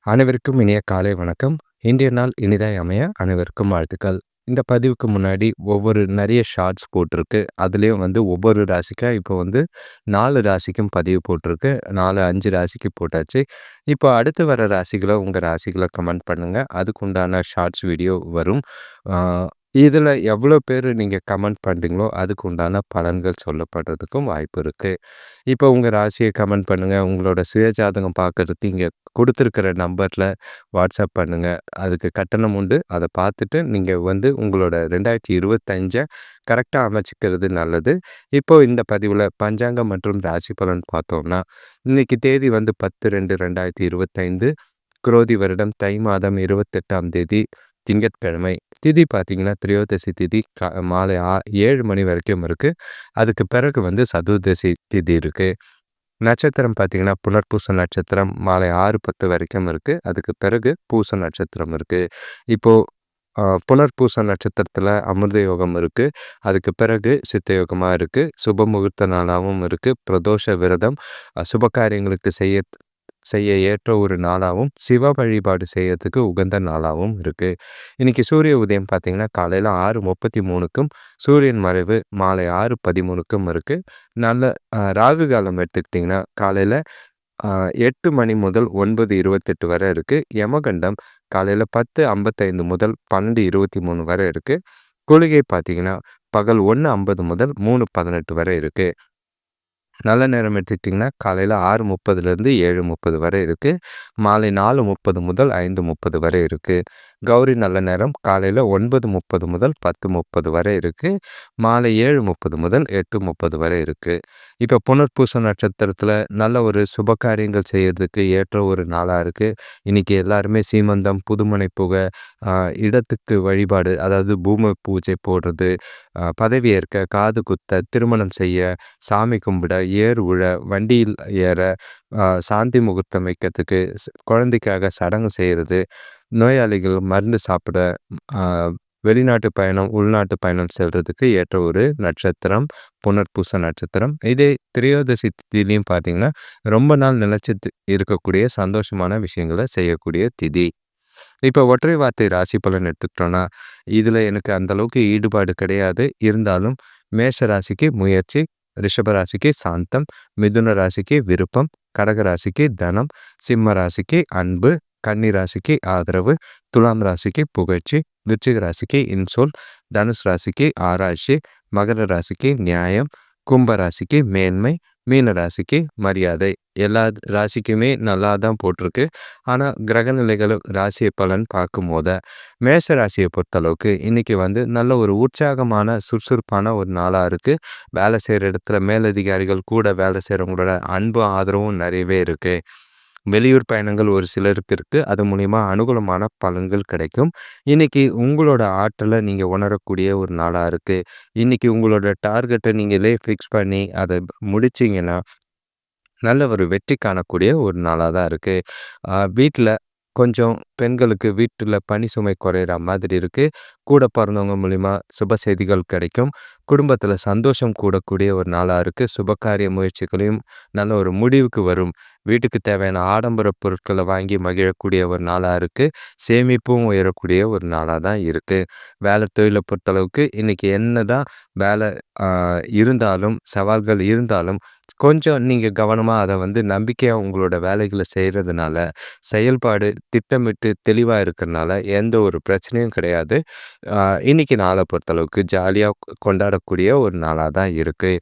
அனைவருக்கும் இனிய காலை வணக்கம். இன்றைய நாள் இனிதாய் அமைய அனைவருக்கும் வாழ்த்துக்கள். இந்த பதிவுக்கு முன்னாடி நிறைய ஷார்ட்ஸ் போட்டிருக்கு. அதுலயும் ஒவ்வொரு ராசிக்கா இப்போ 4 ராசிக்கும் பதிவு போட்டிருக்கு. 4, 5 ராசிக்கு போட்டாச்சு. இப்போ அடுத்து வர ராசிகள உங்க ராசிகள கமெண்ட் பண்ணுங்க. அதுக்கு உண்டான ஷார்ட்ஸ் வீடியோ வரும். ஆ இதுல எவ்வளோ பேரு நீங்க கமெண்ட் பண்றீங்களோ, அதுக்கு உண்டான பலன்கள் சொல்லப்படுறதுக்கும் வாய்ப்பு இருக்கு. இப்போ உங்க ராசிய கமெண்ட் பண்ணுங்க. உங்களோட சுய ஜாதகம் பார்க்கறதுக்கு இங்க குடுத்திருக்கிற நம்பர்ல வாட்ஸ்அப் பண்ணுங்க. அதுக்கு கட்டணம் உண்டு. அத பார்த்துட்டு நீங்க உங்களோட 2025 கரெக்ட்டா அமைச்சுக்கிறது நல்லது. இப்போ இந்த பதிவுல பஞ்சாங்கம் மற்றும் ராசி பலன் பார்த்தோம்னா, இன்னைக்கு தேதி 10/2/2025 குரோதி வருடம் தை மாதம் 28ஆம் தேதி திங்கட்கிழமை. திதி பார்த்தீங்கன்னா, திரையோதசி திதி மாலை 7 மணி வரைக்கும் இருக்கு. அதுக்கு பிறகு சதுர்தசி திதி இருக்கு. நட்சத்திரம் பார்த்தீங்கன்னா, புனர்பூச நட்சத்திரம் மாலை 6:10 வரைக்கும் இருக்கு. அதுக்கு பிறகு பூச நட்சத்திரம் இருக்கு. இப்போ புனர்பூச நட்சத்திரத்தில அமிர்த யோகம் இருக்கு. அதுக்கு பிறகு சித்த யோகமா இருக்கு. சுப முகூர்த்த நாளாவும் இருக்கு. பிரதோஷ விரதம் சுப காரியங்களுக்கு செய்ய ஏற்ற ஒரு நாளாவும், சிவ வழிபாடு செய்யறதுக்கு உகந்த நாளாவும் இருக்கு. இன்னைக்கு சூரிய உதயம் பார்த்தீங்கன்னா, காலையில 6:33க்கும் சூரியன் மறைவு மாலை 6:13க்கும் இருக்கு. நல்ல ராகு காலம் எடுத்துக்கிட்டிங்கன்னா, காலையில 8 மணி முதல் 9:28 வரை இருக்கு. யமகண்டம் காலையில 10:55 முதல் 12:23 வரை இருக்கு. குளிகை பார்த்தீங்கன்னா, பகல் 1:50 முதல் 3:18 வரை இருக்கு. நல்ல நேரம் எடுத்துக்கிட்டிங்கன்னா, காலையில 6:30லேருந்து 7:30 வரை இருக்கு. மாலை 4:30 முதல் 5:30 வரை இருக்கு. கௌரி நல்ல நேரம் காலையில 9:30 முதல் 10:30 வரை இருக்கு. மாலை 7:30 முதல் 8:30 வரை இருக்கு. இப்போ புனர்பூச நட்சத்திரத்தில நல்ல ஒரு சுப காரியங்கள் செய்யறதுக்கு ஏற்ற ஒரு நாளா இருக்கு. இன்னைக்கு எல்லாருமே சீமந்தம், புதுமனை புக, இடத்துக்கு வழிபாடு, அதாவது பூமி பூஜை போடுறது, பதவி ஏற்க, காது குத்த, திருமணம் செய்ய, சாமி கும்பிட, ஏர் உழ, வண்டியில் ஏற, சாந்தி முகூர்த்தம் வைக்கிறதுக்கு, குழந்தைக்காக சடங்கு செய்கிறது, நோயாளிகள் மருந்து சாப்பிட, வெளிநாட்டு பயணம், உள்நாட்டு பயணம் செல்றதுக்கு ஏற்ற ஒரு நட்சத்திரம் புனர்பூச நட்சத்திரம். இதே திரையோதசி திதியிலையும் பார்த்தீங்கன்னா, ரொம்ப நாள் நிலைச்சு இருக்கக்கூடிய சந்தோஷமான விஷயங்கள செய்யக்கூடிய திதி. இப்போ ஒற்றை வார்த்தை ராசி பலன் எடுத்துக்கிட்டோம்னா, இதில் எனக்கு அந்த அளவுக்கு ஈடுபாடு கிடையாது. இருந்தாலும் மேஷ ராசிக்கு முயற்சி, ரிஷப ராசிக்கு சாந்தம், மிதுன ராசிக்கு விருப்பம், கடக ராசிக்கு தனம், சிம்ம ராசிக்கு அன்பு, கன்னி ராசிக்கு ஆதரவு, துலாம் ராசிக்கு புகழ்ச்சி, விருச்சிக ராசிக்கு இன்சொல், தனுஷ் ராசிக்கு ஆராய்ச்சி, மகர ராசிக்கு நியாயம், கும்ப ராசிக்கு மேன்மை, மீன ராசிக்கு மரியாதை. எல்லா ராசிக்குமே நல்லா தான் போட்டிருக்கு. ஆனால் கிரகநிலைகள் ராசி பலன் பார்க்கும்போது மேஷ ராசியை பொறுத்தளவுக்கு இன்னைக்கு நல்ல ஒரு உற்சாகமான சுறுசுறுப்பான ஒரு நாளாக இருக்குது. வேலை செய்கிற இடத்துல மேலதிகாரிகள் கூட வேலை செய்கிறவங்களோட அன்பும் ஆதரவும் நிறையவே இருக்குது. வெளியூர் பயணங்கள் ஒரு சிலருக்கு இருக்குது. அது மூலிமா அனுகூலமான பலன்கள் கிடைக்கும். இன்னைக்கு உங்களோட ஆற்றலை நீங்கள் உணரக்கூடிய ஒரு நாளாக இருக்குது. இன்னைக்கு உங்களோட டார்கெட்டை நீங்களே ஃபிக்ஸ் பண்ணி அதை முடிச்சிங்கன்னா நல்ல ஒரு வெற்றி காணக்கூடிய ஒரு நாளாக தான் இருக்குது. வீட்டில் கொஞ்சம் பெண்களுக்கு வீட்டில் பணி சுமை குறையிற மாதிரி இருக்குது. கூட பிறந்தவங்க மூலிமா சுப செய்திகள் கிடைக்கும். குடும்பத்தில் சந்தோஷம் கூடக்கூடிய ஒரு நாளாக இருக்குது. சுபகாரிய முயற்சிகளையும் நல்ல ஒரு முடிவுக்கு வரும். வீட்டுக்கு தேவையான ஆடம்பர பொருட்களை வாங்கி மகிழக்கூடிய ஒரு நாளாக இருக்குது. சேமிப்பும் உயரக்கூடிய ஒரு நாளாக தான் இருக்குது. வேலை தொழிலை பொறுத்தளவுக்கு இன்றைக்கி என்ன தான் வேலை இருந்தாலும், சவால்கள் இருந்தாலும், கொஞ்சம் நீங்கள் கவனமாக அதை நம்பிக்கையாக உங்களோட வேலைகளை செய்கிறதுனால, செயல்பாடு திட்டமிட்டு தெளிவாக இருக்கிறனால எந்த ஒரு பிரச்சனையும் கிடையாது. இன்னைக்கு நாளை பொறுத்தளவுக்கு ஜாலியாக கொண்டாடக்கூடிய ஒரு நாளாக தான் இருக்குது.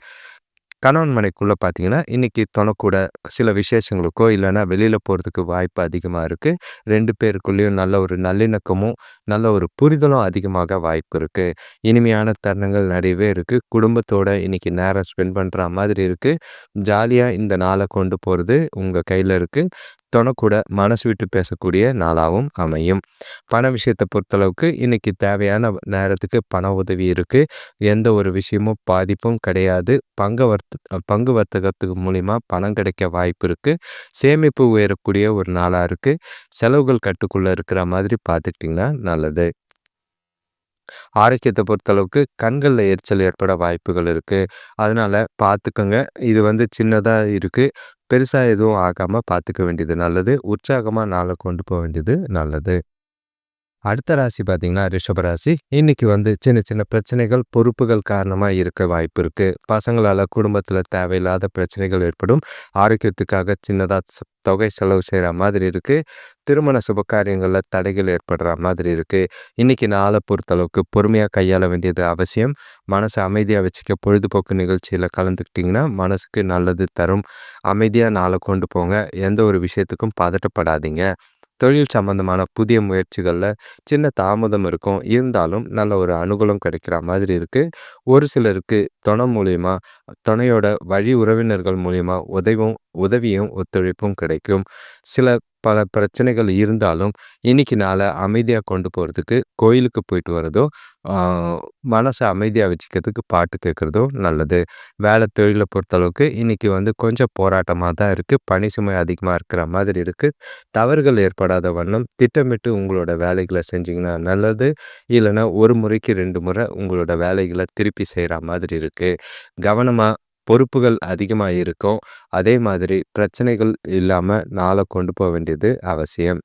கணவன் மனைக்குள்ளே பார்த்தீங்கன்னா, இன்னைக்கு தொணக்கூட சில விசேஷங்களுக்கோ இல்லைன்னா வெளியில் போகிறதுக்கு வாய்ப்பு அதிகமாக இருக்குது. 2 பேருக்குள்ளேயும் நல்ல ஒரு நல்லிணக்கமும், நல்ல ஒரு புரிதலும் அதிகமாக வாய்ப்பு இருக்குது. இனிமையான தருணங்கள் நிறையவே இருக்குது. குடும்பத்தோட இன்னைக்கு நேரம் ஸ்பெண்ட் பண்ணுற மாதிரி இருக்குது. ஜாலியாக இந்த நாளை கொண்டு போகிறது உங்கள் கையில் இருக்குது. தொணக்கூட மனசு விட்டு பேசக்கூடிய நாளாகவும் அமையும். பண விஷயத்தை பொறுத்தளவுக்கு இன்னைக்கு தேவையான நேரத்துக்கு பண உதவி இருக்குது. எந்த ஒரு விஷயமும் பாதிப்பும் கிடையாது. பங்கு வர்த்தகத்துக்கு மூலிமா பணம் கிடைக்க வாய்ப்பு இருக்குது. சேமிப்பு உயரக்கூடிய ஒரு நாளாக இருக்குது. செலவுகள் கட்டுக்குள்ளே இருக்கிற மாதிரி பார்த்துக்கிட்டிங்கன்னா நல்லது. ஆரோக்கியத்தை பொறுத்தளவுக்கு கண்களில் எரிச்சல் ஏற்பட வாய்ப்புகள் இருக்குது. அதனால் பார்த்துக்கோங்க. இது சின்னதாக இருக்குது. பெருசா எதுவும் ஆகாம பார்த்துக்க வேண்டியது நல்லது. உற்சாகமா நாள கொண்டு போ வேண்டியது நல்லது. அடுத்த ராசி பார்த்தீங்கன்னா, ரிஷப ராசி. இன்னைக்கு வந்து சின்ன சின்ன பிரச்சனைகள், பொறுப்புகள் காரணமா இருக்க வாய்ப்பு இருக்கு. பசங்களால குடும்பத்தில தேவையில்லாத பிரச்சனைகள் ஏற்படும். ஆரோக்கியத்துக்காக சின்னதா தொகை செலவு செய்ற மாதிரி இருக்கு. திருமண சுபகாரியங்கள்ல தடைகள் ஏற்படுற மாதிரி இருக்கு. இன்னைக்கு நாள பொறுத்தளவுக்கு பொறுமையா கையாள வேண்டியது அவசியம். மனச அமைதியா வச்சுக்க பொழுதுபோக்கு நிகழ்ச்சியில கலந்துக்கிட்டீங்கன்னா, மனசுக்கு நல்லது தரும். அமைதியா நாள கொண்டு போங்க. எந்த ஒரு விஷயத்துக்கும் பதட்டப்படாதீங்க. தொழில் சம்பந்தமான புதிய முயற்சிகள்ல சின்ன தாமதம் இருக்கும். இருந்தாலும் நல்ல ஒரு அனுகூலம் கிடைக்கிற மாதிரி இருக்கு. ஒரு சிலருக்கு துணையோட வழி உறவினர்கள் மூலியமா உதவியும், ஒத்துழைப்பும் கிடைக்கும். பல பிரச்சனைகள் இருந்தாலும், இன்னைக்கு நாள அமைதியா கொண்டு போறதுக்கு கோயிலுக்கு போயிட்டு வரதோ, ஆ மனச அமைதியா வச்சுக்கிறதுக்கு பாட்டு கேட்கறதோ நல்லது. தொழில பொறுத்தளவுக்கு இன்னைக்கு வந்து கொஞ்சம் போராட்டமா தான் இருக்கு. பணி சுமை அதிகமா இருக்கிற மாதிரி இருக்கு. தவறுகள் ஏற்படாத வண்ணம் திட்டமிட்டு உங்களோட வேலைகள செஞ்சீங்கன்னா நல்லது. இல்லன்னா 1 முறைக்கு 2 முறை உங்களோட வேலைகள திருப்பி செய்ற மாதிரி இருக்கு. கவனமா பொறுப்புகள் அதிகமா இருக்கும். அதே மாதிரி பிரச்சனைகள் இல்லாம நாள கொண்டு போ வேண்டியது அவசியம்.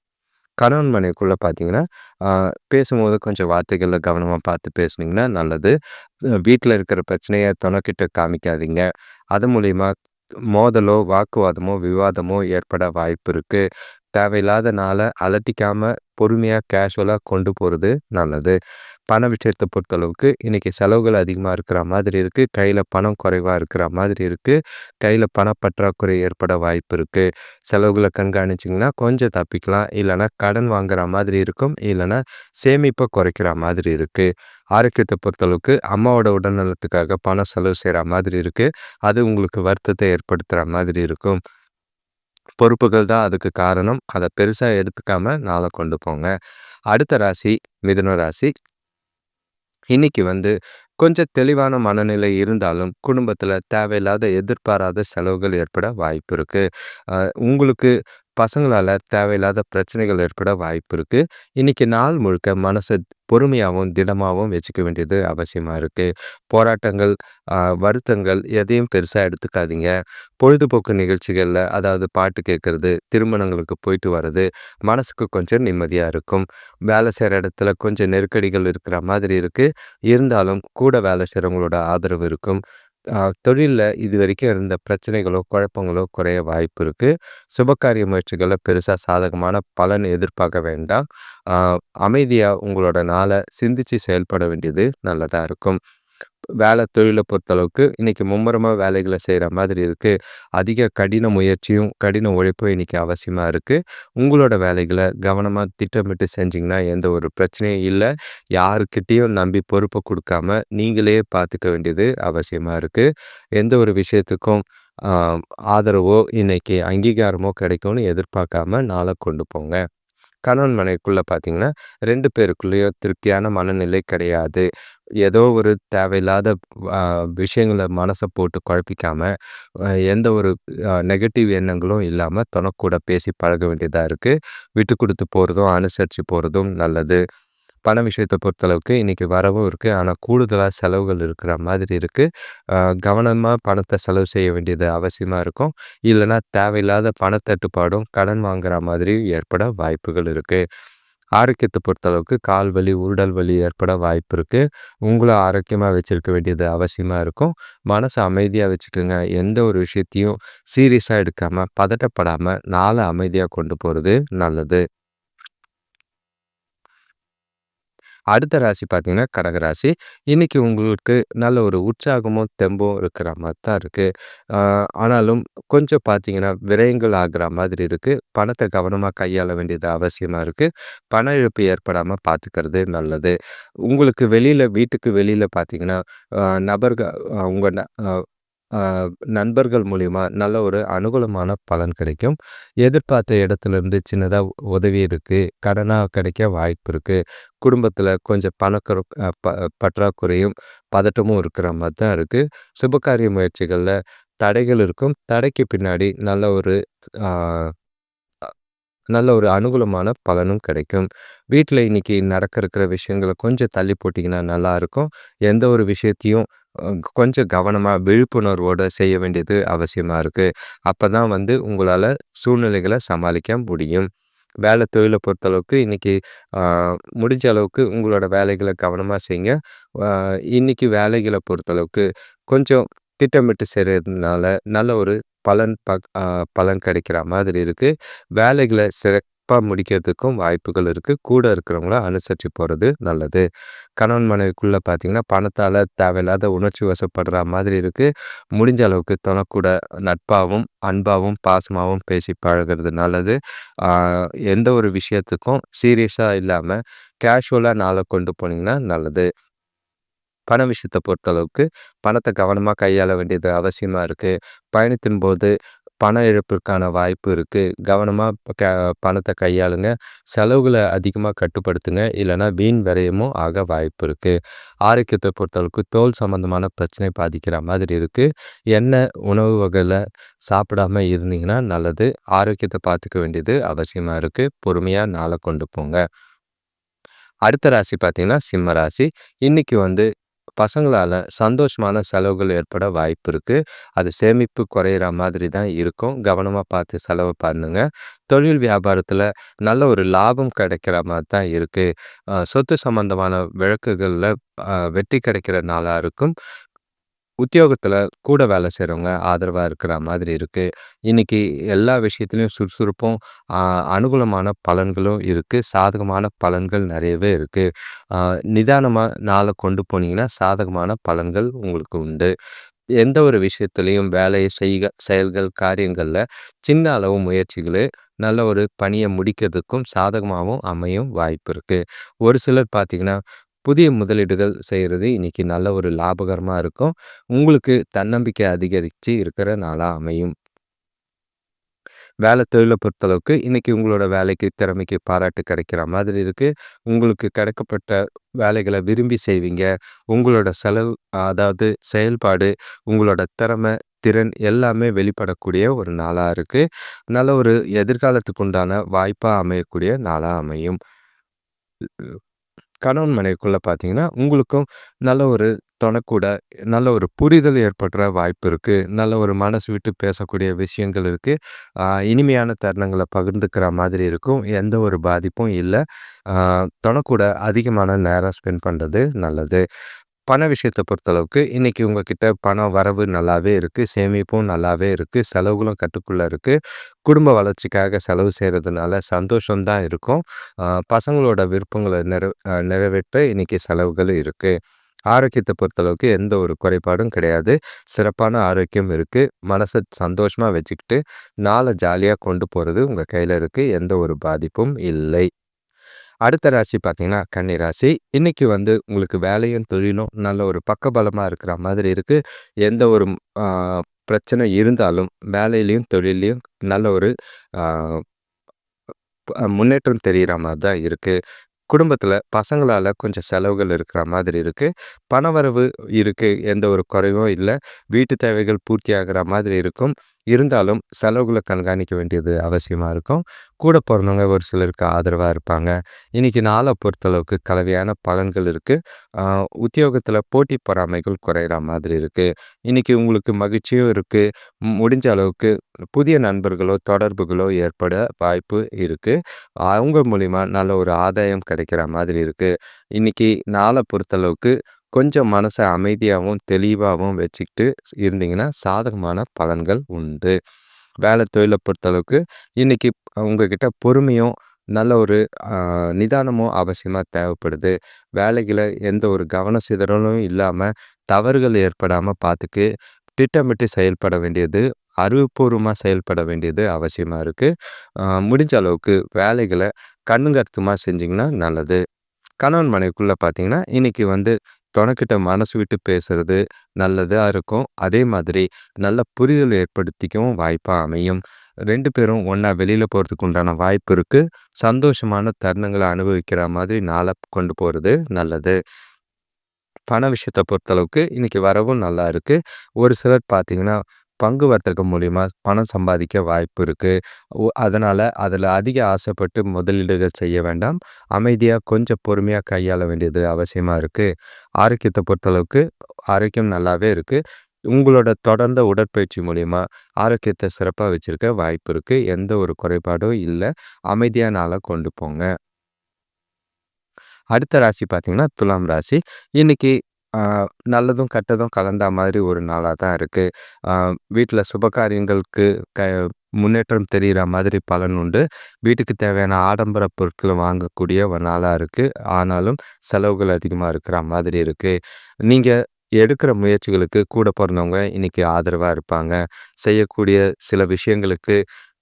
கணவன் மனைவிக்குள்ள பார்த்தீங்கன்னா, ஆ பேசும்போது கொஞ்சம் வார்த்தைகள்ல கவனமா பார்த்து பேசுனீங்கன்னா நல்லது. வீட்ல இருக்கிற பிரச்சனைய தொணக்கிட்ட காமிக்காதீங்க. அது மூலியமா மோதலோ, வாக்குவாதமோ, விவாதமோ ஏற்பட வாய்ப்பு இருக்கு. தேவையில்லாத நாள அலட்டிக்காம பொறுமையா, கேஷுவலா கொண்டு போறது நல்லது. பண விஷயத்த பொறுத்தளவுக்கு இன்னைக்கு செலவுகள் அதிகமா இருக்கிற மாதிரி இருக்கு. கையில பணம் குறைவா இருக்கிற மாதிரி இருக்கு. கையில பணப்பற்றாக்குறை ஏற்பட வாய்ப்பு இருக்கு. செலவுகள கண்காணிச்சிங்கன்னா கொஞ்சம் தப்பிக்கலாம். இல்லன்னா கடன் வாங்குற மாதிரி இருக்கும். இல்லன்னா சேமிப்ப குறைக்கிற மாதிரி இருக்கு. ஆரோக்கியத்த பொறுத்தளவுக்கு அம்மாவோட உடல்நலத்துக்காக பணம் செலவு செய்ற மாதிரி இருக்கு. அது உங்களுக்கு வருத்தத்தை ஏற்படுத்துற மாதிரி இருக்கும். பொறுப்புகள் தான் அதுக்கு காரணம். அத பெருசா எடுத்துக்காம நாள கொண்டு போங்க. அடுத்த ராசி மிதுன ராசி. இன்னைக்கு வந்து கொஞ்சம் தெளிவான மனநிலை இருந்தாலும், குடும்பத்தில தேவையில்லாத எதிர்பாராத செலவுகள் ஏற்பட வாய்ப்பு இருக்கு. அ உங்களுக்கு பசங்களால தேவையில்லாத பிரச்சனைகள் ஏற்பட வாய்ப்பு இருக்கு. இன்னைக்கு நாள் முழுக்க மனச பொறுமையாவும், திடமாவும் வச்சுக்க வேண்டியது அவசியமா இருக்கு. போராட்டங்கள், வருத்தங்கள் எதையும் பெருசா எடுத்துக்காதீங்க. பொழுதுபோக்கு நிகழ்ச்சிகள்ல அதாவது பாட்டு கேட்கறது, திருமணங்களுக்கு போயிட்டு வர்றது, மனசுக்கு கொஞ்சம் நிம்மதியா இருக்கும். வேலை செய்ற இடத்துல கொஞ்சம் நெருக்கடிகள் இருக்கிற மாதிரி இருக்கு. இருந்தாலும் கூட வேலை செய்றவங்களோட ஆதரவு இருக்கும். தொழில்ல இதுவரைக்கும் இருந்த பிரச்சனைகளோ, குழப்பங்களோ குறைய வாய்ப்பு இருக்கு. சுபகாரிய முயற்சிகள்ல பெருசா சாதகமான பலன் எதிர்பார்க்க வேண்டாம். அ அமைதியா உங்களோட நாள சிந்திச்சு செயல்பட வேண்டியது நல்லதா இருக்கும். தொழில பொறுத்தளவுக்கு இன்னைக்கு மும்முரமா வேலைகள செய்ற மாதிரி இருக்கு. அதிக கடின முயற்சியும், கடின உழைப்பும் இன்னைக்கு அவசியமா இருக்கு. உங்களோட வேலைகள கவனமா திட்டமிட்டு செஞ்சீங்கன்னா, எந்த ஒரு பிரச்சனையும் இல்ல. யாருக்கிட்டயும் நம்பி பொறுப்ப குடுக்காம, நீங்களே பார்த்துக்க வேண்டியது அவசியமா இருக்கு. எந்த ஒரு விஷயத்துக்கும் ஆ ஆதரவோ, இன்னைக்கு அங்கீகாரமோ கிடைக்கும்னு எதிர்பார்க்காம நாள கொண்டு போங்க. கணவன் மனைவிக்குள்ள பார்த்தீங்கன்னா, 2 பேருக்குள்ளேயும் திருப்தியான மனநிலை கிடையாது. ஏதோ ஒரு தேவையில்லாத அ விஷயங்கள மனச போட்டு குழப்பிக்காம, எந்த ஒரு நெகட்டிவ் எண்ணங்களும் இல்லாம தொணக்கூட பேசி பழக வேண்டியதா இருக்கு. விட்டு குடுத்து போறதும், அனுசரிச்சு போறதும் நல்லது. பண விஷயத்த பொறுத்தளவுக்கு இன்னைக்கு வரவும் இருக்கு. ஆனா கூடுதலா செலவுகள் இருக்கிற மாதிரி இருக்கு. அ கவனமா பணத்த செலவு செய்ய வேண்டியது அவசியமா இருக்கும். இல்லன்னா தேவையில்லாத பணத்தட்டுப்பாடும், கடன் வாங்குற மாதிரியும் ஏற்பட வாய்ப்புகள் இருக்கு. ஆரோக்கியத்த பொறுத்தளவுக்கு கால் வலி, உடல் வலி ஏற்பட வாய்ப்பு இருக்கு. உங்கள ஆரோக்கியமா வச்சிருக்க வேண்டியது அவசியமா இருக்கும். மனச அமைதியா வச்சுக்கங்க. எந்த ஒரு விஷயத்தையும் சீரியஸா எடுக்காம, பதட்டப்படாம நாள அமைதியா கொண்டு போறது நல்லது. அடுத்த ராசி பார்த்தீங்கன்னா, கடகராசி. இன்னைக்கு உங்களுக்கு நல்ல ஒரு உற்சாகமும், தெம்பும் இருக்கிற மாரி தான் இருக்கு. ஆ ஆனாலும் கொஞ்சம் பார்த்தீங்கன்னா, விரயங்கள் ஆகுற மாதிரி இருக்கு. பணத்த கவனமா கையாள வேண்டியது அவசியமா இருக்கு. பண இழப்பு ஏற்படாம பார்த்துக்கிறது நல்லது. உங்களுக்கு வீட்டுக்கு வெளியில பார்த்தீங்கன்னா, அ நபர்க உங்க ந அ ஆ நண்பர்கள் மூலியமா நல்ல ஒரு அனுகூலமான பலன் கிடைக்கும். எதிர்பார்த்த இடத்துலருந்து சின்னதா உதவி இருக்கு. கடனா கிடைக்க வாய்ப்பு இருக்கு. குடும்பத்தில கொஞ்சம் பணக்கரு அ ப பற்றாக்குறையும், பதட்டமும் இருக்கிற மாரி தான் இருக்கு. சுபகாரிய முயற்சிகள்ல தடைகள் இருக்கும். தடைக்கு பின்னாடி ஆ நல்ல ஒரு அனுகூலமான பலனும் கிடைக்கும். வீட்ல இன்னைக்கு நடக்க இருக்கிற விஷயங்கள கொஞ்சம் தள்ளி போட்டீங்கன்னா நல்லாருக்கும். எந்த ஒரு விஷயத்தையும் கொஞ்சம் கவனமா, விழிப்புணர்வோட செய்ய வேண்டியது அவசியமா இருக்கு. அப்பதான் வந்து உங்களால சூழ்நிலைகள சமாளிக்க முடியும். வேலை தொழில பொறுத்தளவுக்கு இன்னைக்கு அ முடிஞ்ச அளவுக்கு உங்களோட வேலைகள கவனமா செய்யுங்க. அ இன்னைக்கு வேலைகள பொறுத்தளவுக்கு கொஞ்சம் திட்டமிட்டு செய்றதுனால நல்ல ஒரு பலன் பலன் கிடைக்கிற மாதிரி இருக்கு. வேலைகள சிறப்பா முடிக்கிறதுக்கும் வாய்ப்புகள் இருக்கு. கூட இருக்கிறவங்கள அனுசரிச்சு போறது நல்லது. கணவன் மனைவிக்குள்ள பார்த்தீங்கன்னா, பணத்தால தேவையில்லாத உணர்ச்சி வசப்படுற மாதிரி இருக்கு. முடிஞ்ச அளவுக்கு தொணக்கூட நட்பாவும், அன்பாவும், பாசமாவும் பேசி பழகுறது நல்லது. ஆ எந்த ஒரு விஷயத்துக்கும் சீரியஸா இல்லாம, கேஷுவலா நாள கொண்டு போனீங்கன்னா நல்லது. பண விஷயத்த பொறுத்தளவுக்கு, பணத்த கவனமா கையாள வேண்டியது அவசியமா இருக்கு. பயணத்தின்போது பண இழப்பிற்கான வாய்ப்பு இருக்கு. கவனமா பணத்த கையாளுங்க. செலவுகள அதிகமா கட்டுப்படுத்துங்க. இல்லன்னா வீண் விரயமும் ஆக வாய்ப்பு இருக்கு. ஆரோக்கியத்த பொறுத்தளவுக்கு தோல் சம்மந்தமான பிரச்சனை பாதிக்கிற மாதிரி இருக்கு. எண்ணெய் உணவு வகையில சாப்பிடாம இருந்தீங்கன்னா நல்லது. ஆரோக்கியத்த பார்த்துக்க வேண்டியது அவசியமா இருக்கு. பொறுமையா நாள கொண்டு போங்க. அடுத்த ராசி பார்த்தீங்கன்னா, சிம்ம ராசி. இன்னைக்கு வந்து பசங்களால சந்தோஷமான செலவுகள் ஏற்பட வாய்ப்பு இருக்கு. அது சேமிப்பு குறையிற மாதிரி தான் இருக்கும். கவனமா பார்த்து செலவு பண்ணுங்க. தொழில் வியாபாரத்துல நல்ல ஒரு லாபம் கிடைக்கிற மாரி தான் இருக்கு. சொத்து சம்பந்தமான வழக்குகள்ல வெற்றி கிடைக்கிற நாளா இருக்கும். உத்தியோகத்துல கூட வேலை செய்றவங்க ஆதரவா இருக்கிற மாதிரி இருக்கு. இன்னைக்கு எல்லா விஷயத்திலயும் சுறுசுறுப்பும், அ அனுகூலமான பலன்களும் இருக்கு. சாதகமான பலன்கள் நெறையவே இருக்கு. அ நிதானமா நாள கொண்டு போனீங்கன்னா, சாதகமான பலன்கள் உங்களுக்கு உண்டு. எந்த ஒரு விஷயத்திலயும் வேலை செயல்கள், காரியங்கள்ல சின்ன அளவு முயற்சிகளு நல்ல ஒரு பணிய முடிக்கிறதுக்கும் சாதகமாவும் அமையும் வாய்ப்பு இருக்கு. ஒரு சிலர் பார்த்தீங்கன்னா, புதிய முதலீடுகள் செய்றது இன்னைக்கு நல்ல ஒரு லாபகரமா இருக்கும். உங்களுக்கு தன்னம்பிக்கை அதிகரிச்சு இருக்கிற நாளா அமையும். வேலை தொழில பொறுத்தளவுக்கு இன்னைக்கு உங்களோட வேலைக்கு, திறமைக்கு பாராட்டு கிடைக்கிற மாதிரி இருக்கு. உங்களுக்கு கிடைக்கப்பட்ட வேலைகள விரும்பி செய்வீங்க. உங்களோட அதாவது செயல்பாடு, உங்களோட திறமை, திறன் எல்லாமே வெளிப்படக்கூடிய ஒரு நாளா இருக்கு. நல்ல ஒரு எதிர்காலத்துக்கு உண்டான வாய்ப்பா அமையக்கூடிய நாளா அமையும். கணவன் மனைவிக்குள்ள பார்த்தீங்கன்னா, உங்களுக்கும் நல்ல ஒரு தொணக்கூட, நல்ல ஒரு புரிதல் ஏற்படுற வாய்ப்பு இருக்கு. நல்ல ஒரு மனசு விட்டு பேசக்கூடிய விஷயங்கள் இருக்கு. இனிமையான தருணங்கள பகிர்ந்துக்கிற மாதிரி இருக்கும். எந்த ஒரு பாதிப்பும் இல்ல. ஆ தொணக்கூட அதிகமான நேரம் ஸ்பெண்ட் பண்றது நல்லது. பண விஷயத்த பொறுத்தளவுக்கு, இன்னைக்கு உங்ககிட்ட பண வரவு நல்லாவே இருக்கு. சேமிப்பும் நல்லாவே இருக்கு. செலவுகளும் கட்டுக்குள்ள இருக்கு. குடும்ப வளர்ச்சிக்காக செலவு செய்றதுனால சந்தோஷம் தான் இருக்கும். அ பசங்களோட விருப்பங்கள நிறைவேற்ற இன்னைக்கு செலவுகள் இருக்கு. ஆரோக்கியத்த பொறுத்தளவுக்கு எந்த ஒரு குறைபாடும் கிடையாது. சிறப்பான ஆரோக்கியம் இருக்கு. மனச சந்தோஷமா வச்சுக்கிட்டு, நாள ஜாலியா கொண்டு போறது உங்க கையில இருக்கு. எந்த ஒரு பாதிப்பும் இல்லை. அடுத்த ராசி பார்த்தீங்கன்னா, கன்னி ராசி. இன்னைக்கு வந்து உங்களுக்கு வேலையும், தொழிலும் நல்ல ஒரு பக்கபலமா இருக்கிற மாதிரி இருக்கு. எந்த ஒரு ஆ பிரச்சனை இருந்தாலும், வேலையிலயும், தொழில்லயும் நல்ல ஒரு ஆ முன்னேற்றம் தெரியிற மாரி தான் இருக்கு. குடும்பத்துல பசங்களால கொஞ்சம் செலவுகள் இருக்கிற மாதிரி இருக்கு. பணவரவு இருக்கு. எந்த ஒரு குறைவும் இல்ல. வீட்டு தேவைகள் பூர்த்தியாகிற மாதிரி இருக்கும். இருந்தாலும் செலவுகள கண்காணிக்க வேண்டியது அவசியமா இருக்கும். கூட பொறந்தவங்க ஒரு சிலருக்கு ஆதரவா இருப்பாங்க. இன்னைக்கு நாள பொறுத்தளவுக்கு கலவையான பலன்கள் இருக்கு. அ உத்தியோகத்துல போட்டி பொறாமைகள் குறையிற மாதிரி இருக்கு. இன்னைக்கு உங்களுக்கு மகிழ்ச்சியும் இருக்கு. முடிஞ்ச அளவுக்கு புதிய நண்பர்களோ, தொடர்புகளோ ஏற்பட வாய்ப்பு இருக்கு. அவங்க மூலியமா நல்ல ஒரு ஆதாயம் கிடைக்கிற மாதிரி இருக்கு. இன்னைக்கு நாள பொறுத்தளவுக்கு கொஞ்சம் மனச அமைதியாவும், தெளிவாவும் வச்சுக்கிட்டு இருந்தீங்கன்னா, சாதகமான பலன்கள் உண்டு. வேலை தொழில பொறுத்தளவுக்கு இன்னைக்கு உங்ககிட்ட பொறுமையும், நல்ல ஒரு அ நிதானமும் அவசியமா தேவைப்படுது. வேலைகள எந்த ஒரு கவன சிதறலும் இல்லாம, தவறுகள் ஏற்படாம பார்த்துக்கு திட்டமிட்டு செயல்பட வேண்டியது, அறிவுபூர்வமா செயல்பட வேண்டியது அவசியமா இருக்கு. முடிஞ்ச அளவுக்கு வேலைகள கண்ணும் கருத்துமா செஞ்சீங்கன்னா நல்லது. கணவன் மனைவிக்குள்ள பார்த்தீங்கன்னா, இன்னைக்கு வந்து தொணக்கிட்ட மனசு விட்டு பேசுறது நல்லதா இருக்கும். அதே மாதிரி நல்ல புரிதல் ஏற்படுத்திக்கவும் வாய்ப்பா அமையும். 2 பேரும் ஒண்ணா வெளியில போறதுக்கு உண்டான வாய்ப்பு இருக்கு. சந்தோஷமான தருணங்கள அனுபவிக்கிற மாதிரி நாள கொண்டு போறது நல்லது. பண விஷயத்த பொறுத்தளவுக்கு இன்னைக்கு வரவும் நல்லா இருக்கு. ஒரு சிலர் பார்த்தீங்கன்னா, பங்கு வர்த்தகம் மூலியமா பணம் சம்பாதிக்க வாய்ப்பு இருக்கு. அதனால அதில அதிக ஆசைப்பட்டு முதலீடுகள் செய்ய வேண்டாம். அமைதியா கொஞ்சம் பொறுமையா கையாள வேண்டியது அவசியமா இருக்கு. ஆரோக்கியத்த பொறுத்தளவுக்கு ஆரோக்கியம் நல்லாவே இருக்கு. உங்களோட தொடர்ந்த உடற்பயிற்சி மூலியமா ஆரோக்கியத்த சிறப்பா வச்சிருக்க வாய்ப்பு இருக்கு. எந்த ஒரு குறைபாடும் இல்ல. அமைதியா நாள கொண்டு போங்க. அடுத்த ராசி பார்த்தீங்கன்னா, துலாம் ராசி. இன்னைக்கு அ நல்லதும், கெட்டதும் கலந்த மாதிரி ஒரு நாளா தான் இருக்கு. அ வீட்ல சுபகாரியங்களுக்கு க முன்னேற்றம் தெரியிற மாதிரி பலன் உண்டு. வீட்டுக்கு தேவையான ஆடம்பர பொருட்கள வாங்கக்கூடிய ஒரு நாளா இருக்கு. ஆனாலும் செலவுகள் அதிகமா இருக்கிற மாதிரி இருக்கு. நீங்க எடுக்கிற முயற்சிகளுக்கு கூட பொறந்தவங்க இன்னைக்கு ஆதரவா இருப்பாங்க. செய்யக்கூடிய சில விஷயங்களுக்கு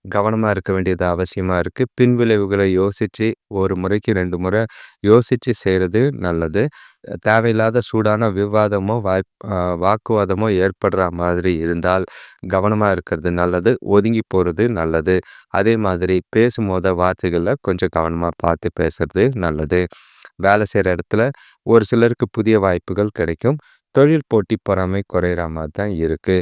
கவனமா இருக்க வேண்டியது அவசியமா இருக்கு. பின்விளைவுகள யோசிச்சு, ஒரு முறைக்கு 2 முறை யோசிச்சு செய்றது நல்லது. தேவையில்லாத சூடான விவாதமோ, வாக்குவாதமோ ஏற்படுற மாதிரி இருந்தால் கவனமா இருக்கிறது நல்லது. ஒதுங்கி போறது நல்லது. அதே மாதிரி பேசும்போது வார்த்தைகள கொஞ்சம் கவனமா பார்த்து பேசுறது நல்லது. வேலை செய்ற இடத்துல ஒரு சிலருக்கு புதிய வாய்ப்புகள் கிடைக்கும். தொழில் போட்டி பொறாமை குறையிற மாரி தான் இருக்கு.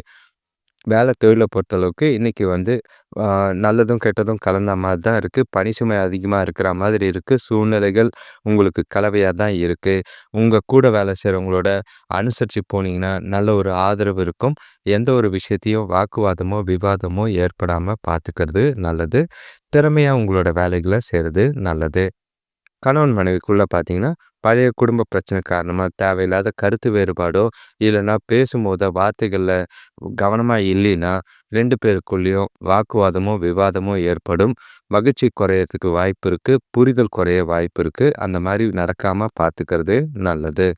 வேலை தொழில பொறுத்தளவுக்கு இன்னைக்கு வந்து அ நல்லதும், கெட்டதும் கலந்த மாரி தான் இருக்கு. பணி சுமை அதிகமா இருக்கிற மாதிரி இருக்கு. சூழ்நிலைகள் உங்களுக்கு கலவையா தான் இருக்கு. உங்க கூட வேலை செய்றவங்களோட அனுசரிச்சு போனீங்கன்னா, நல்ல ஒரு ஆதரவு இருக்கும். எந்த ஒரு விஷயத்தையும் வாக்குவாதமோ, விவாதமோ ஏற்படாம பார்த்துக்கிறது நல்லது. திறமையா உங்களோட வேலைகள செய்றது நல்லது. கணவன் மனைவிக்குள்ள பார்த்தீங்கன்னா, பழைய குடும்ப பிரச்சனை காரணமா தேவையில்லாத கருத்து வேறுபாடோ, இல்லன்னா பேசும்போது வார்த்தைகள்ல கவனமா இல்லைன்னா, 2 பேருக்குள்ளேயும் வாக்குவாதமோ, விவாதமோ ஏற்படும். மகிழ்ச்சி குறையறதுக்கு வாய்ப்பு இருக்கு. புரிதல் குறைய வாய்ப்பு இருக்கு. அந்த மாரி நடக்காம பார்த்துக்கிறது நல்லது.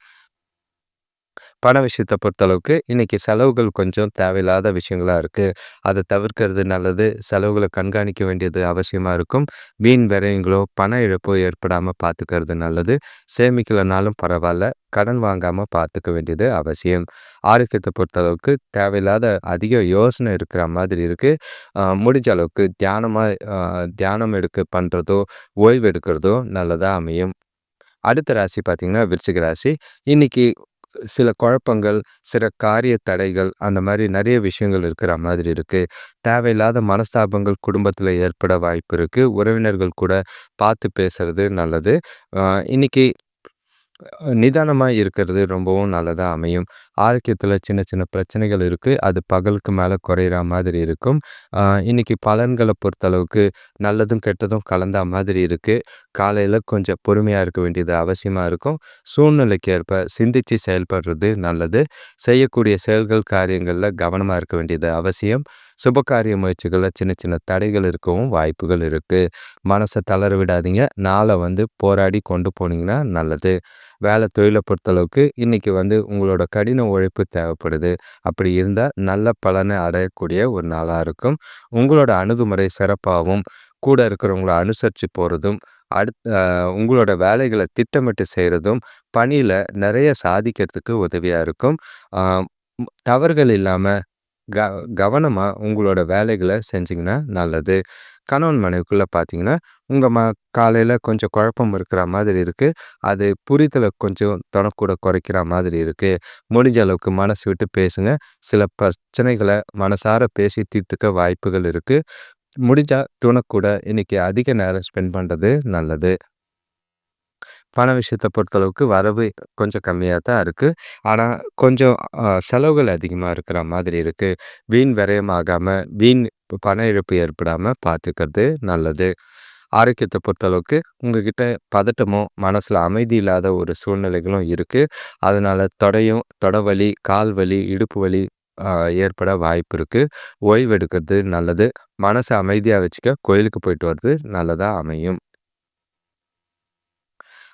பண விஷயத்த பொறுத்தளவுக்கு, இன்னைக்கு செலவுகள் கொஞ்சம் தேவையில்லாத விஷயங்களா இருக்கு. அத தவிர்க்கிறது நல்லது. செலவுகள கண்காணிக்க வேண்டியது அவசியமா இருக்கும். வீண் விரயங்களோ, பண இழப்போ ஏற்படாம பார்த்துக்கிறது நல்லது. சேமிக்கலனாலும் பரவால்ல. கடன் வாங்காம பார்த்துக்க வேண்டியது அவசியம். ஆரோக்கியத்த பொறுத்தளவுக்கு தேவையில்லாத அதிக யோசனை இருக்கிற மாதிரி இருக்கு. முடிஞ்ச அளவுக்கு தியானம் பண்றதோ, ஓய்வு எடுக்கிறதோ நல்லதா அமையும். அடுத்த ராசி பார்த்தீங்கன்னா, விருச்சிக ராசி. இன்னைக்கு சில குழப்பங்கள், சில காரிய தடைகள் அந்த மாரி நெறைய விஷயங்கள் இருக்கிற மாதிரி இருக்கு. தேவையில்லாத மனஸ்தாபங்கள் குடும்பத்தில ஏற்பட வாய்ப்பு இருக்கு. உறவினர்கள் கூட பார்த்து பேசுறது நல்லது. இன்னைக்கு நிதானமா இருக்கிறது ரொம்பவும் நல்லதா அமையும். ஆரோக்கியத்தில சின்ன சின்ன பிரச்சனைகள் இருக்கு. அது பகலுக்கு மேல குறையிற மாதிரி இருக்கும். அ இன்னைக்கு பலன்கள பொறுத்தளவுக்கு நல்லதும், கெட்டதும் கலந்தா மாதிரி இருக்கு. காலையில கொஞ்சம் பொறுமையா இருக்க வேண்டியது அவசியமா இருக்கும். சூழ்நிலைக்கு ஏற்ப சிந்திச்சு செயல்படுறது நல்லது. செய்யக்கூடிய செயல்கள், காரியங்கள்ல கவனமா இருக்க வேண்டியது அவசியம். சுபகாரிய முயற்சிகள்ல சின்ன சின்ன தடைகள் இருக்கவும் வாய்ப்புகள் இருக்கு. மனச தளர விடாதீங்க. நாள வந்து போராடி கொண்டு போனீங்கன்னா நல்லது. வேலை தொழில பொறுத்தளவுக்கு இன்னைக்கு வந்து உங்களோட கடின உழைப்பு தேவைப்படுது. அப்படி இருந்தா நல்ல பலனை அடையக்கூடிய ஒரு நாளா இருக்கும். உங்களோட அணுகுமுறை சிறப்பாவும், கூட இருக்கிறவங்கள அனுசரிச்சு போறதும், உங்களோட வேலைகள திட்டமிட்டு செய்றதும், பணியில நெறைய சாதிக்கிறதுக்கு உதவியா இருக்கும். ஆ தவறுகள் இல்லாம க கவனமா உங்களோட வேலைகள செஞ்சீங்கன்னா நல்லது. கணவன் மனைவிக்குள்ள பார்த்தீங்கன்னா, உங்க காலையில கொஞ்சம் குழப்பம் இருக்கிற மாதிரி இருக்கு. அது புரிதல கொஞ்சம் தொணக்கூட குறைக்கிற மாதிரி இருக்கு. முடிஞ்ச அளவுக்கு மனசு விட்டு பேசுங்க. சில பிரச்சனைகள மனசார பேசி தீர்த்துக்க வாய்ப்புகள் இருக்கு. முடிஞ்சா துணக்கூட இன்னைக்கு அதிக நேரம் ஸ்பெண்ட் பண்றது நல்லது. பண விஷயத்த பொறுத்தளவுக்கு வரவு கொஞ்சம் கம்மியா தான் இருக்கு. ஆனா, கொஞ்சம் செலவுகள் அதிகமா இருக்கிற மாதிரி இருக்கு. வீண் விரயமாகாம, வீண் பண இழப்பு ஏற்படாம பார்த்துக்கிறது நல்லது. ஆரோக்கியத்த பொறுத்தளவுக்கு உங்ககிட்ட பதட்டமோ, மனசுல அமைதி இல்லாத ஒரு சூழ்நிலைகளும் இருக்கு. அதனால தொடவலி, கால் வலி, இடுப்பு வலி அ ஏற்பட வாய்ப்பு இருக்கு. ஓய்வு எடுக்கிறது நல்லது. மனச அமைதியா வச்சுக்க கோயிலுக்கு போயிட்டு வர்றது நல்லதா அமையும்.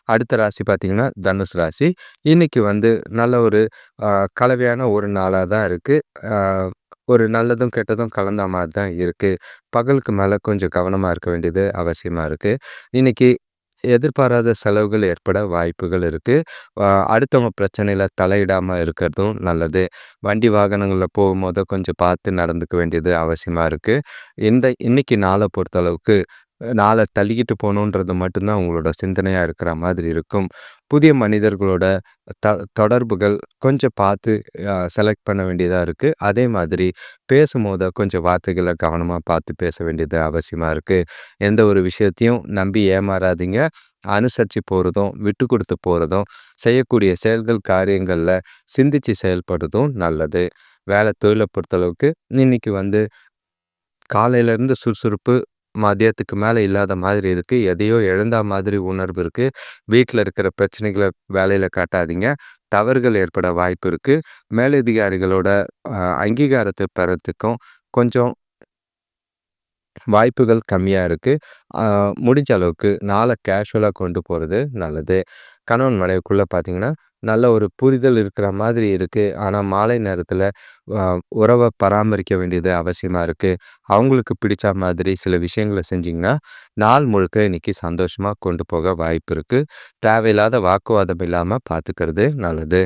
அடுத்த ராசி பார்த்தீங்கன்னா, தனுசு ராசி. இன்னைக்கு வந்து நல்ல ஒரு அ கலவையான ஒரு நாளா தான் இருக்கு. அ ஒரு நல்லதும், கெட்டதும் கலந்த மாரி தான் இருக்கு. பகலுக்கு மேல கொஞ்சம் கவனமா இருக்க வேண்டியது அவசியமா இருக்கு. இன்னைக்கு எதிர்பாராத செலவுகள் ஏற்பட வாய்ப்புகள் இருக்கு. அடுத்தவங்க பிரச்சனையில தலையிடாம இருக்கிறதும் நல்லது. வண்டி வாகனங்கள்ல போகும்போது கொஞ்சம் பார்த்து நடந்துக்க வேண்டியது அவசியமா இருக்கு. இன்னைக்கு நாள பொறுத்தளவுக்கு நாள தள்ளிக்கிட்டு போணுன்றது மட்டும் தான் உங்களோட சிந்தனையா இருக்கிற மாதிரி இருக்கும். புதிய மனிதர்களோட த தொடர்புகள் கொஞ்சம் பார்த்து செலக்ட் பண்ண வேண்டியதா இருக்கு. அதே மாதிரி பேசும்போது கொஞ்சம் வார்த்தைகள கவனமா பார்த்து பேச வேண்டியது அவசியமா இருக்கு. எந்த ஒரு விஷயத்தையும் நம்பி ஏமாறாதீங்க. அனுசரிச்சு போறதும், விட்டு குடுத்து போறதும், செய்யக்கூடிய செயல்கள், காரியங்கள்ல சிந்திச்சு செயல்படுறதும் நல்லது. வேலை தொழில பொறுத்தளவுக்கு இன்னைக்கு வந்து காலையிலேருந்து சுறுசுறுப்பு, மதியத்துக்கு மேல இல்லாத மாதிரி இருக்கு. எதையோ இழந்தா மாதிரி உணர்வு இருக்கு. வீட்ல இருக்கிற பிரச்சனைகள வேலையில காட்டாதீங்க. தவறுகள் ஏற்பட வாய்ப்பு இருக்கு. மேலதிகாரிகளோட அங்கீகாரத்த பெறத்துக்கும் கொஞ்சம் வாய்ப்புகள் கம்மியா இருக்கு. அ முடிஞ்ச அளவுக்கு நாள கேஷுவலா கொண்டு போறது நல்லது. கணவன் மனைவிக்குள்ள பார்த்தீங்கன்னா, நல்ல ஒரு புரிதல் இருக்கிற மாதிரி இருக்கு. ஆனா மாலை நேரத்தில அ உறவ பராமரிக்க வேண்டியது அவசியமா இருக்கு. அவங்களுக்கு பிடிச்ச மாதிரி சில விஷயங்கள செஞ்சீங்கன்னா, நாள் முழுக்க இன்னைக்கு சந்தோஷமா கொண்டு போக வாய்ப்பு இருக்கு. தேவையில்லாத வாக்குவாதம் இல்லாம பார்த்துக்கிறது நல்லது.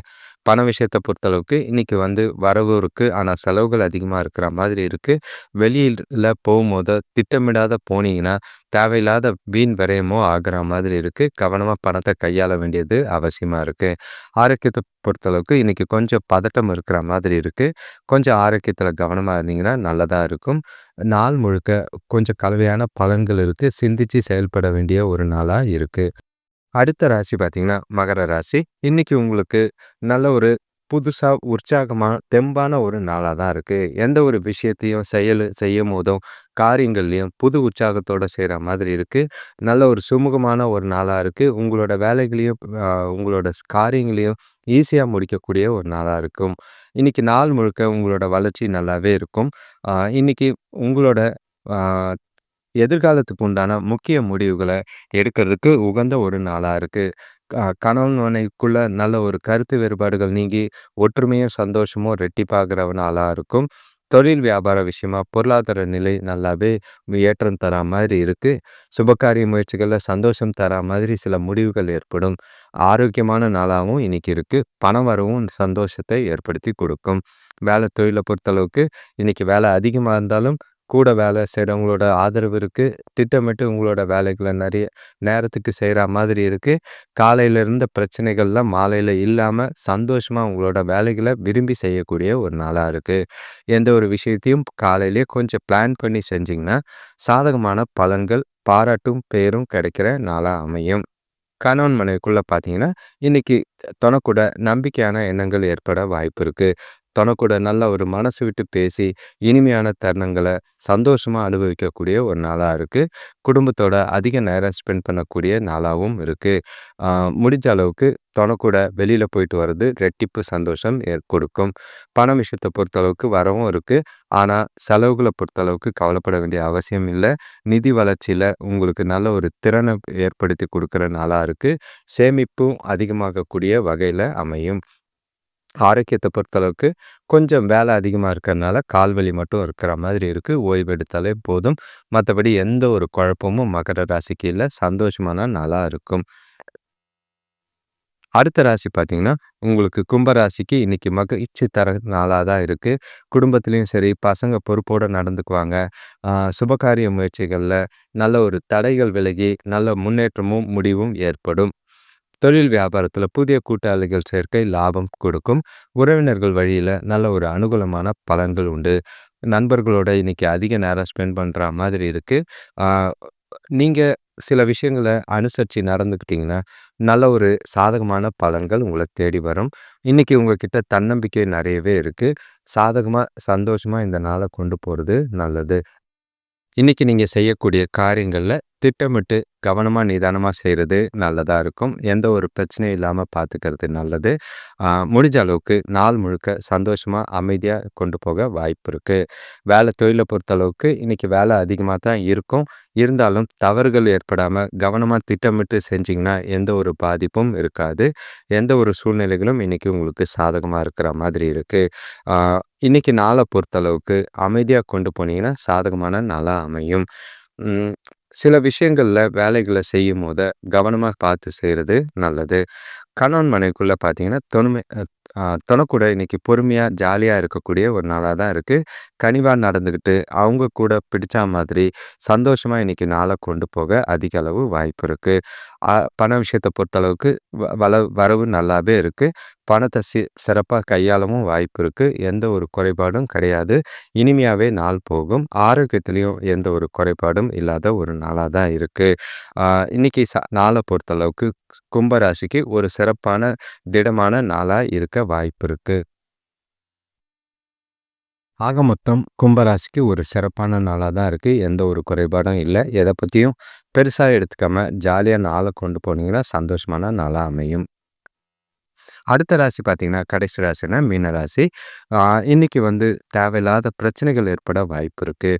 பண விஷயத்த பொறுத்தளவுக்கு இன்னைக்கு வந்து வரவு இருக்கு. ஆனா செலவுகள் அதிகமா இருக்கிற மாதிரி இருக்கு. வெளியில போகும்போது திட்டமிடாத போனீங்கன்னா, தேவையில்லாத வீண் விரயமோ ஆகுற மாதிரி இருக்கு. கவனமா பணத்த கையாள வேண்டியது அவசியமா இருக்கு. ஆரோக்கியத்த பொறுத்தளவுக்கு இன்னைக்கு கொஞ்சம் பதட்டம் இருக்கிற மாதிரி இருக்கு. கொஞ்சம் ஆரோக்கியத்தில கவனமா இருந்தீங்கன்னா நல்லதா இருக்கும். நாள் முழுக்க கொஞ்சம் கலவையான பலன்கள் இருக்கு. சிந்திச்சு செயல்பட வேண்டிய ஒரு நாளா இருக்கு. அடுத்த ராசி பார்த்தீங்கன்னா, மகர ராசி. இன்னைக்கு உங்களுக்கு நல்ல ஒரு புதுசா, உற்சாகமா, தெம்பான ஒரு நாளா தான் இருக்கு. எந்த ஒரு விஷயத்தையும் செய்யும்போதும், காரியங்கள்லயும் புது உற்சாகத்தோட செய்ற மாதிரி இருக்கு. நல்ல ஒரு சுமூகமான ஒரு நாளா இருக்கு. உங்களோட வேலைகளையும், உங்களோட காரியங்களையும் ஈஸியா முடிக்கக்கூடிய ஒரு நாளா இருக்கும். இன்னைக்கு நாள் முழுக்க உங்களோட வளர்ச்சி நல்லாவே இருக்கும். இன்னைக்கு உங்களோட அ எதிர்காலத்துக்கு உண்டான முக்கிய முடிவுகள எடுக்கிறதுக்கு உகந்த ஒரு நாளா இருக்கு. கணவன் மனைவிக்குள்ள நல்ல ஒரு கருத்து வேறுபாடுகள் நீங்கி, ஒற்றுமையும் சந்தோஷமும் ரெட்டிப்பாகிற நாளா இருக்கும். தொழில் வியாபார விஷயமா பொருளாதார நிலை நல்லாவே ஏற்றம் தரா மாதிரி இருக்கு. சுபகாரிய முயற்சிகள்ல சந்தோஷம் தரா மாதிரி சில முடிவுகள் ஏற்படும். ஆரோக்கியமான நாளாவும் இன்னைக்கு இருக்கு. பண வரவும் சந்தோஷத்தை ஏற்படுத்தி கொடுக்கும். வேலை தொழில பொறுத்தளவுக்கு இன்னைக்கு வேலை அதிகமா இருந்தாலும் கூட வேலை செய்கிறவங்களோட ஆதரவு இருக்கு. திட்டமிட்டு உங்களோட வேலைகள நிறைய நேரத்துக்கு செய்ற மாதிரி இருக்கு. காலையில இருந்த பிரச்சனைகள்லாம் மாலையில இல்லாம சந்தோஷமா உங்களோட வேலைகள விரும்பி செய்யக்கூடிய ஒரு நாளா இருக்கு. எந்த ஒரு விஷயத்தையும் காலையிலேயே கொஞ்சம் பிளான் பண்ணி செஞ்சீங்கன்னா, சாதகமான பலன்கள், பாராட்டும், பேரும் கிடைக்கிற நாளா அமையும். கணவன் மனைவிக்குள்ள பார்த்தீங்கன்னா, இன்னைக்கு தொணக்கூட நம்பிக்கையான எண்ணங்கள் ஏற்பட வாய்ப்பு இருக்கு. தொணக்கூட நல்ல ஒரு மனசு விட்டு பேசி, இனிமையான தருணங்கள சந்தோஷமா அனுபவிக்கக்கூடிய ஒரு நாளா இருக்கு. குடும்பத்தோட அதிக நேரம் ஸ்பெண்ட் பண்ணக்கூடிய நாளாவும் இருக்கு. அ முடிஞ்ச அளவுக்கு தொணக்கூட வெளியில போயிட்டு வர்றது ரெட்டிப்பு சந்தோஷம் கொடுக்கும். பண விஷயத்த பொறுத்தளவுக்கு வரவும் இருக்கு. ஆனா, செலவுகள பொறுத்தளவுக்கு கவலைப்பட வேண்டிய அவசியம் இல்ல. நிதி வளர்ச்சியில உங்களுக்கு நல்ல ஒரு திறன ஏற்படுத்தி குடுக்குற நாளா இருக்கு. சேமிப்பும் அதிகமாகக்கூடிய வகையில அமையும். ஆரோக்கியத்த பொறுத்தளவுக்கு கொஞ்சம் வேலை அதிகமா இருக்கறனால கால் வலி மட்டும் இருக்கிற மாதிரி இருக்கு. ஓய்வு எடுத்தாலே போதும். மத்தபடி எந்த ஒரு குழப்பமும் மகர ராசிக்கு இல்ல. சந்தோஷமான நாளா இருக்கும். அடுத்த ராசி பார்த்தீங்கன்னா, உங்களுக்கு கும்ப ராசிக்கு இன்னைக்கு மகிழ்ச்சி தர நாளா தான் இருக்கு. குடும்பத்திலயும் சரி, பசங்க பொறுப்போட நடந்துக்குவாங்க. சுபகாரிய முயற்சிகள்ல நல்ல ஒரு தடைகள் விலகி, நல்ல முன்னேற்றமும், முடிவும் ஏற்படும். தொழில் வியாபாரத்துல புதிய கூட்டாளிகள் சேர்க்கை லாபம் கொடுக்கும். உறவினர்கள் வழியில நல்ல ஒரு அனுகூலமான பலன்கள் உண்டு. நண்பர்களோட இன்னைக்கு அதிக நேரம் ஸ்பெண்ட் பண்ற மாதிரி இருக்கு. ஆ நீங்க சில விஷயங்கள அனுசரிச்சு நடந்துக்கிட்டீங்கன்னா, நல்ல ஒரு சாதகமான பலன்கள் உங்கள தேடி வரும். இன்னைக்கு உங்ககிட்ட தன்னம்பிக்கை நெறையவே இருக்கு. சாதகமா, சந்தோஷமா இந்த நாள கொண்டு போறது நல்லது. இன்னைக்கு நீங்க செய்யக்கூடிய காரியங்கள்ல திட்டமிட்டு கவனமா, நிதானமா செய்றது நல்லதா இருக்கும். எந்த ஒரு பிரச்சனையும் இல்லாம பார்த்துக்கிறது நல்லது. முடிஞ்ச அளவுக்கு நாள் முழுக்க சந்தோஷமா, அமைதியா கொண்டு போக வாய்ப்பு இருக்கு. வேலை தொழில பொறுத்தளவுக்கு இன்னைக்கு வேலை அதிகமா தான் இருக்கும். இருந்தாலும் தவறுகள் ஏற்படாம கவனமா திட்டமிட்டு செஞ்சீங்கன்னா, எந்த ஒரு பாதிப்பும் இருக்காது. எந்த ஒரு சூழ்நிலைகளும் இன்னைக்கு உங்களுக்கு சாதகமா இருக்கிற மாதிரி இருக்கு. ஆ இன்னைக்கு நாள பொறுத்தளவுக்கு அமைதியா கொண்டு போனீங்கன்னா, சாதகமான நாளா அமையும். ம். சில விஷயங்கள்ல வேலைகள செய்யும்போது கவனமா பார்த்து செய்றது நல்லது. கணவன் மனைவிக்குள்ள பார்த்தீங்கன்னா, தொணக்கூட இன்னைக்கு பொறுமையா, ஜாலியா இருக்கக்கூடிய ஒரு நாளா தான் இருக்கு. கனிவா நடந்துக்கிட்டு, அவங்க கூட பிடிச்சா மாதிரி சந்தோஷமா இன்னைக்கு நாள கொண்டு போக அதிக அளவு வாய்ப்பு இருக்கு. பண விஷயத்த பொறுத்தளவுக்கு வரவு நல்லாவே இருக்கு. பணத்த சிறப்பா கையாளவும் வாய்ப்பு இருக்கு. எந்த ஒரு குறைபாடும் கிடையாது. இனிமையாவே நாள் போகும். ஆரோக்கியத்திலயும் எந்த ஒரு குறைபாடும் இல்லாத ஒரு நாளா தான் இருக்கு. ஆ இன்னைக்கு நாள பொறுத்தளவுக்கு கும்ப ராசிக்கு ஒரு சிறப்பான, திடமான நாளா இருக்க வாய்ப்பு இருக்கு. ஆக மொத்தம் கும்பராசிக்கு ஒரு சிறப்பான நாளா தான் இருக்கு. எந்த ஒரு குறைபாடும் இல்ல. எத பத்தியும் பெருசா எடுத்துக்காம ஜாலியா நாள கொண்டு போனீங்கன்னா, சந்தோஷமான நாளா அமையும். அடுத்த ராசி பார்த்தீங்கன்னா, கடைசி ராசினா மீன ராசி. ஆ இன்னைக்கு வந்து தேவையில்லாத பிரச்சனைகள் ஏற்பட வாய்ப்பு இருக்கு.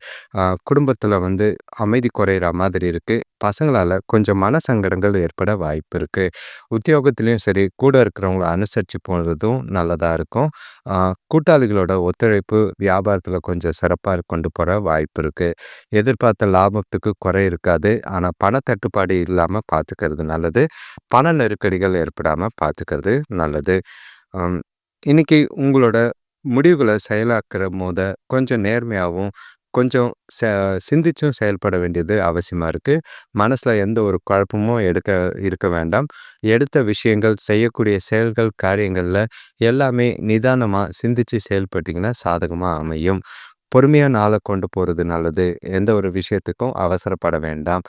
குடும்பத்தில வந்து அமைதி குறையிற மாதிரி இருக்கு. பசங்களால கொஞ்சம் மனசங்கடங்கள் ஏற்பட வாய்ப்பு இருக்கு. உத்தியோகத்திலயும் சரி, கூட இருக்கிறவங்கள அனுசரிச்சு போறதும் நல்லதா இருக்கும். ஆ கூட்டாளிகளோட ஒத்துழைப்பு வியாபாரத்தில கொஞ்சம் சிறப்பா கொண்டு போற வாய்ப்பு இருக்கு. எதிர்பார்த்த லாபத்துக்கு குறை இருக்காது. ஆனா பண தட்டுப்பாடு இல்லாம பார்த்துக்கிறது நல்லது. பண நெருக்கடிகள் ஏற்படாம பார்த்துக்கிறது நல்லது. அம் இன்னைக்கு உங்களோட முடிவுகள செயலாக்குறபோத கொஞ்சம் நேர்மையாவும், கொஞ்சம் சிந்திச்சும் செயல்பட வேண்டியது அவசியமா இருக்கு. மனசுல எந்த ஒரு குழப்பமும் இருக்க வேண்டாம். எடுத்த விஷயங்கள், செய்யக்கூடிய செயல்கள், காரியங்கள்ல எல்லாமே நிதானமா சிந்திச்சு செயல்பட்டீங்கன்னா சாதகமா அமையும். பொறுமையா நாள கொண்டு போறது நல்லது. எந்த ஒரு விஷயத்துக்கும் அவசரப்பட வேண்டாம்.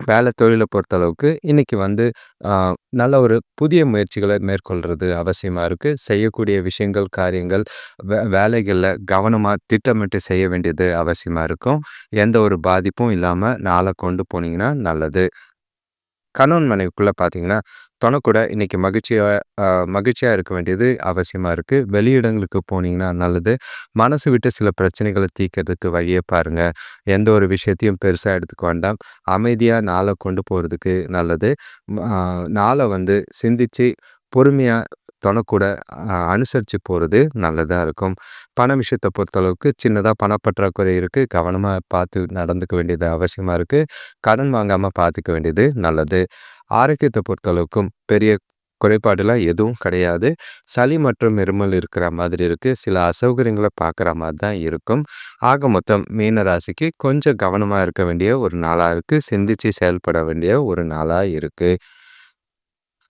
வேலை தொழில பொறுத்தளவுக்கு இன்னைக்கு வந்து ஆ நல்ல ஒரு புதிய முயற்சிகள மேற்கொள்றது அவசியமா இருக்கு. செய்யக்கூடிய விஷயங்கள், காரியங்கள், வேலைகள்ல கவனமா திட்டமிட்டு செய்ய வேண்டியது அவசியமா இருக்கும். எந்த ஒரு பாதிப்பும் இல்லாம நாள கொண்டு போனீங்கன்னா நல்லது. கணவன் மனைவிக்குள்ள பார்த்தீங்கன்னா, தொணக்கூட இன்னைக்கு மகிழ்ச்சியா இருக்க வேண்டியது அவசியமா இருக்கு. வெளியிடங்களுக்கு போனீங்கன்னா நல்லது. மனசு விட்டு சில பிரச்சனைகள தீர்க்கிறதுக்கு வழிய பாருங்க. எந்த ஒரு விஷயத்தையும் பெருசா எடுத்துக்க வேண்டாம். அமைதியா நாள கொண்டு போறதுக்கு நல்லது. நாள வந்து சிந்திச்சு, பொறுமையா தொணக்கூட அனுசரிச்சு போறது நல்லதா இருக்கும். பண விஷயத்த பொறுத்தளவுக்கு சின்னதா பணப்பற்றாக்குறை இருக்கு. கவனமா பார்த்து நடந்துக்க வேண்டியது அவசியமா இருக்கு. கடன் வாங்காம பார்த்துக்க வேண்டியது நல்லது. ஆரோக்கியத்த பொறுத்தளவுக்கும் பெரிய குறைபாடுலாம் எதுவும் கிடையாது. சளி மற்றும் இருமல் இருக்கிற மாதிரி இருக்கு. சில அசௌகரியங்கள பார்க்குற மாரி தான் இருக்கும். ஆக மொத்தம் மீன ராசிக்கு கொஞ்சம் கவனமா இருக்க வேண்டிய ஒரு நாளா இருக்கு. சிந்திச்சு செயல்பட வேண்டிய ஒரு நாளா இருக்கு.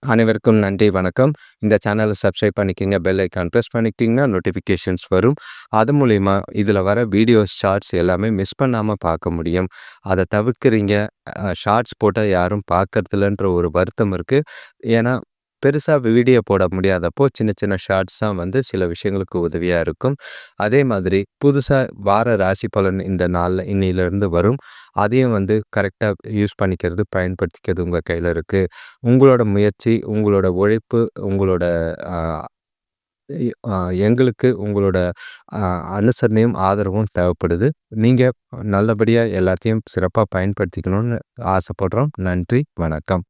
அனைவருக்கும் நன்றி, வணக்கம். இந்த சேனலை சப்ஸ்கிரைப் பண்ணிக்கங்க. பெல் ஐக்கான் ப்ரெஸ் பண்ணிக்கிட்டீங்கன்னா நோட்டிஃபிகேஷன்ஸ் வரும். அது மூலியமா இதில வர வீடியோஸ், ஷார்ட்ஸ் எல்லாமே மிஸ் பண்ணாம பார்க்க முடியும். அத தவிர்க்கிறீங்க. ஷார்ட்ஸ் போட்டா யாரும் பார்க்கறதில்லன்ற ஒரு வருத்தம் இருக்கு. ஏன்னா, பெருசா வீடியோ போட முடியாதப்போ, சின்ன சின்ன ஷார்ட்ஸ் தான் வந்து சில விஷயங்களுக்கு உதவியா இருக்கும். அதே மாதிரி புதுசா வார ராசி பலன் இந்த நாள்ல இன்னையிலிருந்து வரும். அதையும் வந்து கரெக்ட்டா யூஸ் பண்ணிக்கிறது, பயன்படுத்திக்கிறது உங்க கையில இருக்கு. உங்களோட முயற்சி, உங்களோட உழைப்பு, உங்களோட அ இ அ எங்களுக்கு உங்களோட அ அனுசரணையும், ஆதரவும் தேவைப்படுது. நீங்க நல்லபடியா எல்லாத்தையும் சிறப்பா பயன்படுத்திக்கணும்னு ஆசைப்படுறோம். நன்றி, வணக்கம்.